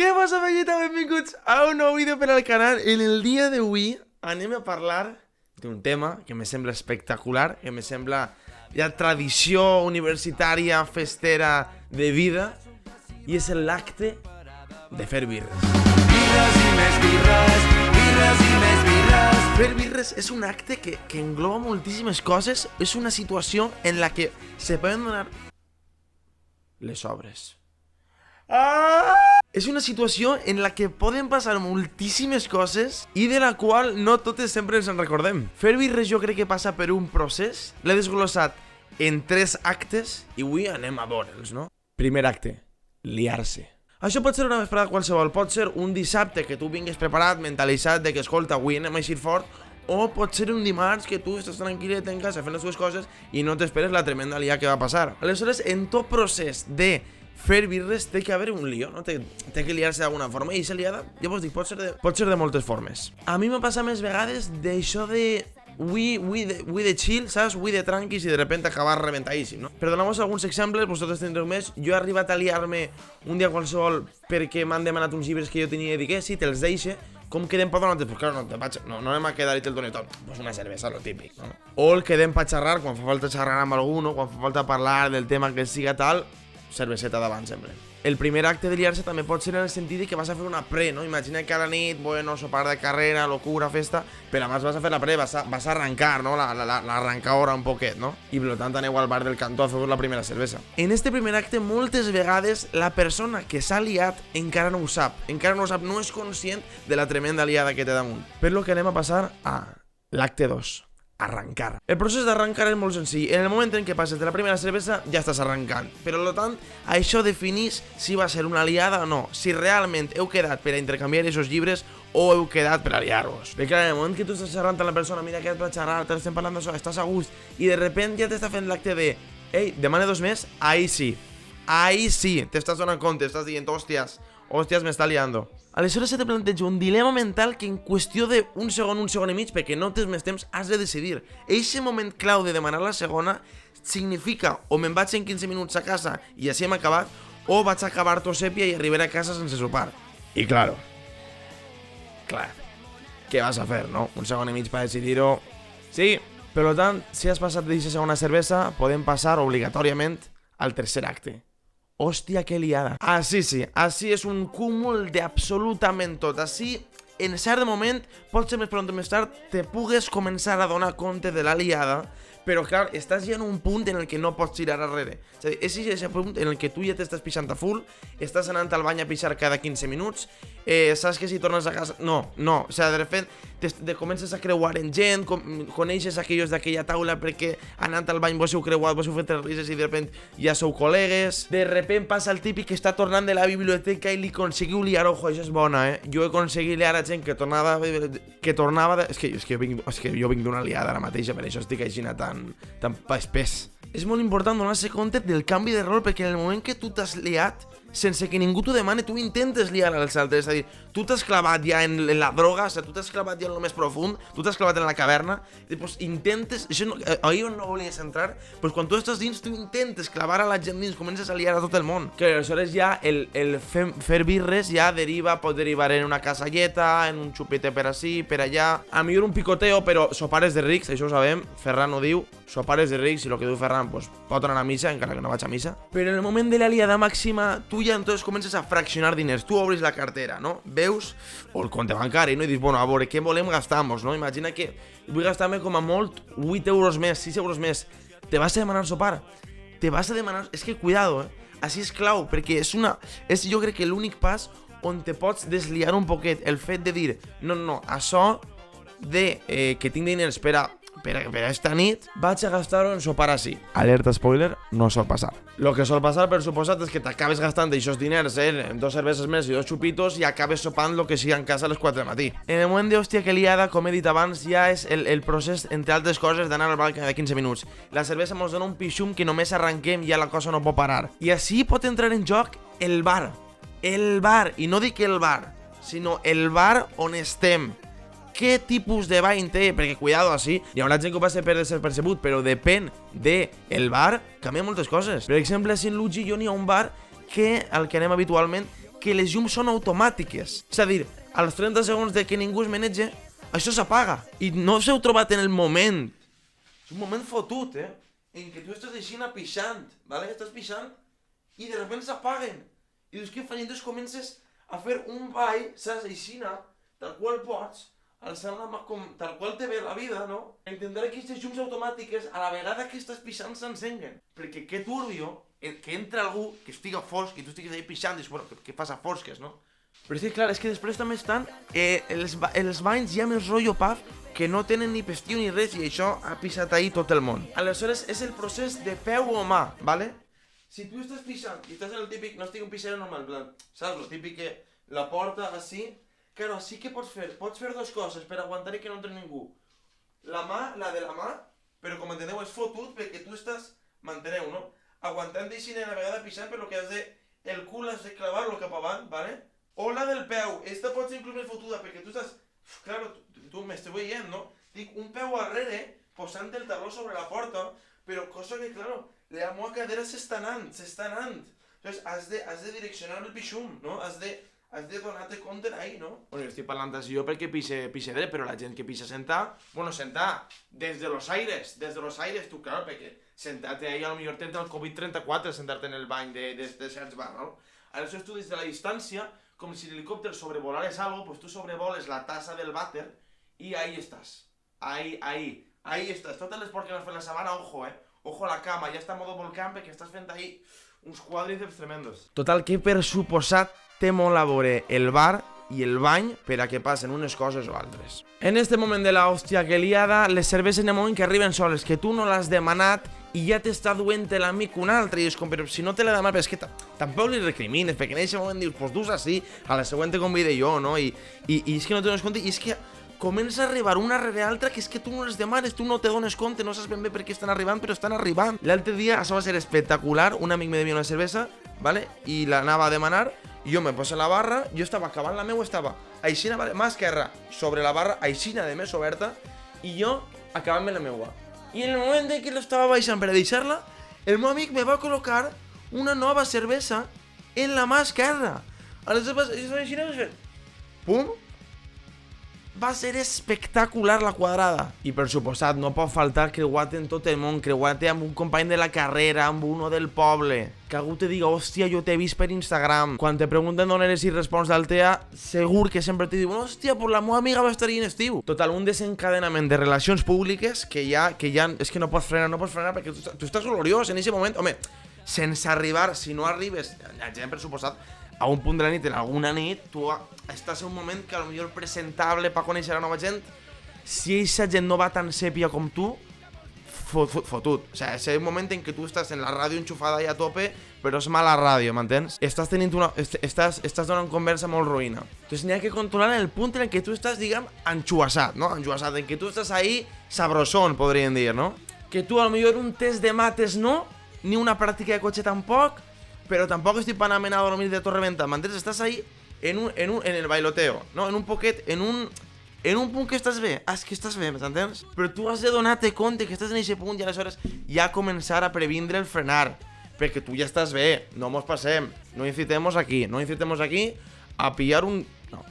Què passa, Vegeta? Benvinguts a un nou vídeo per al canal. En el dia d'avui anem a parlar d'un tema que me sembla espectacular, que me sembla ja tradició universitària, festera de vida, i és l'acte de fer birres. Birres i més birres, birres i més birres. Fer birres és un acte que engloba moltíssimes coses, és una situació en la que se poden donar les obres. És una situació en la que poden passar moltíssimes coses i de la qual no totes sempre ens en recordem. Fer birres jo crec que passa per un procés. L'he desglossat en 3 actes i avui anem a veure'ls, no? Primer acte, liar-se. Això pot ser una vesprada qualsevol, pot ser un dissabte que tu vingues preparat, mentalitzat de que, escolta, avui anem a eixir fort, o pot ser un dimarts que tu estàs tranquil·let en casa fent les teves coses i no t'esperes la tremenda lia que va passar. Aleshores, en tot procés de fer birres té que haver un lío, no? Té que liar-se d'alguna forma, i aquesta liada, ja vos dic, pot ser de moltes formes. A mi m'ha passat més vegades d'això de Avui de chill, saps? Avui de tranquis i de repente acabar reventadíssim, no? Per donar-vos alguns exemples, vosaltres tindreu més. Jo he arribat a liar-me un dia qualsevol perquè m'han demanat uns llibres que jo tenia i dic, sí, te'ls deixe. Com quedem per donar-te? Pues claro, no anem a quedar i te'l dono tot. Pues una cervesa, lo típic, no? O el quedem per xerrar, quan fa falta xerrar amb algú, no? Quan fa falta parlar del tema que siga tal, cerveseta davant sempre. El primer acte de liar-se també pot ser en el sentit de que vas a fer una pre, no? Imagina que a la nit, bueno, sopar de carrera, locura, festa, però abans vas a fer la pre, vas a arrancar, no? L'arrancadora un poquet, no? I per tant aneu al bar del cantó a fer la primera cervesa. En este primer acte, moltes vegades, la persona que s'ha liat encara no ho sap. No és conscient de la tremenda liada que té damunt. Per lo que anem a passar a l'acte 2. Arrancar. El procés d'arrancar és molt senzill. En el moment en què passes de la primera cervesa ja estàs arrancant. Per tant, això definís si va ser una liada o no. Si realment heu quedat per a intercanviar aquests llibres o heu quedat per a liar-vos. Perquè en el moment que tu estàs xerrant amb la persona, mira que et va xerrar, t'estem parlant d'això, estàs a gust, i de repent ja t'està fent l'acte de ei, demana 2 més, ahí sí, t'estàs donant compte, estàs dient, hòsties, m'està liando. Aleshores se te planteja un dilema mental que en qüestió d'un segon i mig, perquè no tens més temps, has de decidir. Eixe moment clau de demanar la segona significa o me'n vaig en 15 minuts a casa i així hem acabat, o vaig acabar tot sèpia i arribaré a casa sense sopar. I clar, què vas a fer, no? Un segon i mig per decidir-ho. Sí, per tant, si has passat d'aquesta segona cervesa, podem passar obligatòriament al tercer acte. Hòstia, que liada. Així és un cúmul d'absolutament tot. Així, en cert moment, pot ser més pront o més tard, te pugues començar a donar compte de la liada, però clar, estàs ja en un punt en el que no pots tirar arrere. És a dir, és aquest punt en el que tu ja t'estàs pixant a full, estàs anant al bany a pixar cada 15 minuts, saps que si tornes a casa... No, o sigui, de repente te comences a creuar en gent, coneixes aquells d'aquella taula perquè anant al bany vos heu creuat, vos heu fet les rises i de repente ja sou col·legues. De repente passa el típic que està tornant de la biblioteca i li conseguiu liar, ojo, això és bona, Jo he aconseguit liar a gent que tornava... És que jo vinc d'una liada ara mateixa, per això estic així tan espès. És molt important donar-se compte del canvi de rol, perquè en el moment que tu t'has liat, sense que ningú t'ho demani, tu intentes liar als altres. És a dir, tu t'has clavat ja en la droga, o sigui, tu t'has clavat ja en el més profund, tu t'has clavat en la caverna, i doncs intentes... Ahir on no volies entrar, doncs quan tu estàs dins, tu intentes clavar a la gent dins, comences a liar a tot el món. Que aleshores ja el fer birres ja pot derivar en una casalleta, en un xupete per ací, per allà, a millor un picoteo, però sopares de rics, això ho sabem, Ferran ho diu, sopares de rics, i el que diu Ferran, doncs pot anar a missa, encara que no vaig a missa. Però en el moment de la liada màxima, tu ja entonces comences a fraccionar diners, tu obres la cartera, no? Veus, o el compte bancari, no? I dius, bueno, a veure, què volem gastar-nos, no? Imagina que vull gastar-me com a molt 8 euros més, 6 euros més. Te vas a demanar sopar? Te vas a demanar... És que, cuidado, Així és clau, perquè és jo crec que l'únic pas on te pots desliar un poquet, el fet de dir, no, això de que tinc diners per a esta nit vaig a gastar-ho en sopar així. Alerta spoiler, no sol passar. Lo que sol passar, per suposat, és que t'acabes gastant d'aixòs diners en 2 cerveses més i 2 xupitos i acabes sopant lo que sigui en casa a les 4 del matí. En el moment d'hòstia que liada, com he dit abans, ja és el procés, entre altres coses, d'anar al bar cada 15 minuts. La cervesa mos dona un pixum que només arranquem i ja la cosa no pot parar. I així pot entrar en joc el bar. El bar, i no dic el bar, sinó el bar on estem. Què tipus de bany té? Perquè, cuidado, així, hi haurà gent que ho passa per ser percebut, però depèn del bar, canvia moltes coses. Per exemple, si en Luigi jo n'hi ha un bar que, al que anem habitualment, que les llums són automàtiques. És a dir, als 30 segons de que ningú es menege, això s'apaga. I no us heu trobat en el moment. És un moment fotut, en què tu estàs així pixant, ¿vale? Estàs pixant i de repente s'apaguen. I dius, què fan? I entonces comences a fer un ball, saps, així, tal qual pots, alçant la mà com tal qual te ve la vida, no? Entendre que aquestes llums automàtiques a la vegada que estàs pixant s'encenguen. Perquè que turbio que entra algú que estiga fosc i tu estigues ahí pixant i dius, bueno, què fas a fosques, no? Però és que clar, és que després també estan els banys ja més rotllo paf que no tenen ni pestiu ni res i això ha pixat ahí tot el món. Aleshores és el procés de peu o mà, ¿vale? Si tu estàs pixant i estàs en el típic, no estic un pixero normal, en plan, saps? Lo típic que la porta així, claro, així que pots fer dos coses per aguantar i que no entre ningú. La de la mà, però com enteneu és fotut perquè tu estàs, manteneu, no? Aguantant així a la vegada pixant, però que has de, el cul has de clavar-lo cap avant, ¿vale? O la del peu, esta pot ser inclús més fotuda perquè tu estàs, claro, tu m'esteu veient, no? Dic, un peu darrere, posant el taló sobre la porta, però cosa que, claro, la meva cadera s'està anant. Entonces, has de direccionar el pixum, no? Has de donar-te compte ahí, no? Bueno, jo estic parlant així jo perquè pixe dret, però la gent que pixa sentar, des de los aires, tu, claro, perquè sentar-te ahí a lo millor t'entra el COVID-34 sentar-te en el bany de certs bars, no? Aleshores tu des de la distància, com si l'helicòpter sobrevolares algo, pues tu sobrevoles la tassa del vàter i ahí estàs. Ahí estàs. Totes les portes que has fet la setmana, ojo, Ojo a la cama, ja està en modo volcán perquè estàs fent ahí uns quàdriceps tremendos. Total, que per suposat té molt a veure el bar i el bany per a que passen unes coses o altres. En este moment de la hòstia que liada, les cerveses en el moment que arriben soles, que tu no l'has demanat i ja t'està duent l'amic un altre, i és com, però si no te l'he demanat, però és que tampoc li recrimines, perquè en aquest moment dius, pues dus així, a la següent te convide jo, no? I és que no te dones compte, i és que comença a arribar una rere altra que és que tu no les demanes, tu no te dones compte, no saps ben bé per què estan arribant, però estan arribant. L'altre dia això va ser espectacular, un amic me devia una cervesa, ¿vale? I l'anava a demanar, i jo me poso a la barra, jo estava acabant la meua, estava aixina, ¿vale? Mà esquerra, sobre la barra, aixina de més oberta, i jo acabant-me la meua. I en el moment en què l'estava baixant per a deixar-la, el meu amic me va col·locar una nova cervesa en la mà esquerra. Aleshores, jo estava aixina, pum, va ser espectacular la quadrada. I per suposat, no pot faltar creuat en tot el món, creuat amb un company de la carrera, amb uno del poble, que algú te diga, hòstia, jo t'he vist per Instagram. Quan te pregunten d'on eres i respons d'Altea, segur que sempre te diuen, hòstia, pues la meva amiga va estar ahí en estiu. Total, un desencadenament de relacions públiques que ja és que no pots frenar perquè tu estàs gloriós en aquest moment. Home, sense arribar, si no arribes, la gent per suposat, a un punt de la nit, en alguna nit, tu estàs en un moment que a lo millor presentable per conèixer a nova gent. Si aquesta gent no va tan sèpia com tu, fotut. O sigui, és un moment en què tu estàs en la ràdio enxufada i a tope, però és mala ràdio, m'entens? Estàs donant conversa molt ruïna. Entonces n'hi ha que controlar el punt en què tu estàs, diguem, enxuassat, no? Enxuassat, en què tu estàs ahí sabrosón, podríem dir, no? Que tu a lo millor un test de mates no, ni una pràctica de cotxe tampoc, però tampoc estic panament a dormir de tot reventat, m'entens? Estàs ahí en el bailoteo, no? En un poquet, en un punt que estàs bé, és que estàs bé, m'entens? Però tu has de donar-te compte que estàs en aquest punt i aleshores ja començar a previndre el frenar, perquè tu ja estàs bé, no mos passem, no incitemos aquí a pillar un...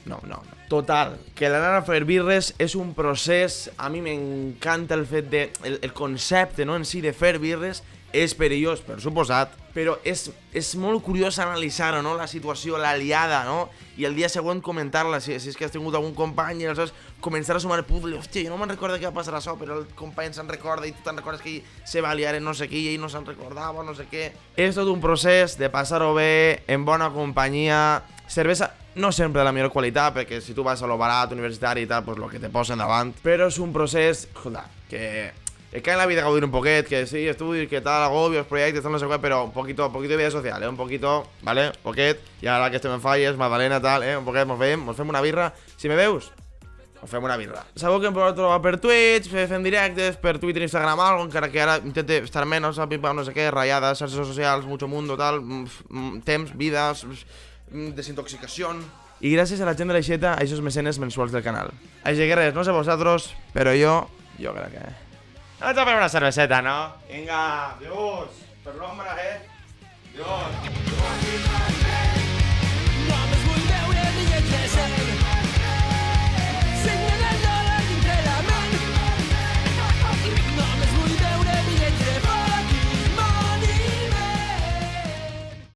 No. Total, que l'anar a fer birres és un procés, a mi m'encanta el fet de... el concepte, no?, en si de fer birres és perillós, per suposat, però és molt curiós analitzar-ho, no?, la situació, la liada, no?, i el dia següent comentar-la, si és que has tingut algun company i aleshores començar a sumar el puzzle, hòstia, jo no me'n recordo què va passar això, però el company se'n recorda i tu te'n recordes que ell se va liar en no sé qui i ell no se'n recordava, no sé què. És tot un procés de passar-ho bé, en bona companyia, cervesa no sempre de la millor qualitat, perquè si tu vas a lo barat, universitari i tal, pues lo que te posen davant, però és un procés, escolta, que cae en la vida gaudir un poquet, que sí, estudios, que tal, agobios, proyectos, no sé qué, pero un poquito de vida social, un poquito, ¿vale? Poquet, y ahora que me falles, Magdalena, tal, un poquet, mos fem una birra. Si me veus, mos fem una birra. Sabeu que em podeu trobar per Twitch, fem directes, per Twitter, Instagram, algo, encara que ara intente estar menos, no sé què, rayadas, xarxes socials, mucho mundo, tal, temps, vidas, desintoxicació. I gràcies a la gent de l'Aixeta, a aquests mecenes mensuals del canal. Així que res, no sé vosaltres, però jo crec que... Vaig a fer una cerveseta, no? Vinga, Dios, per l'ombra, Dios.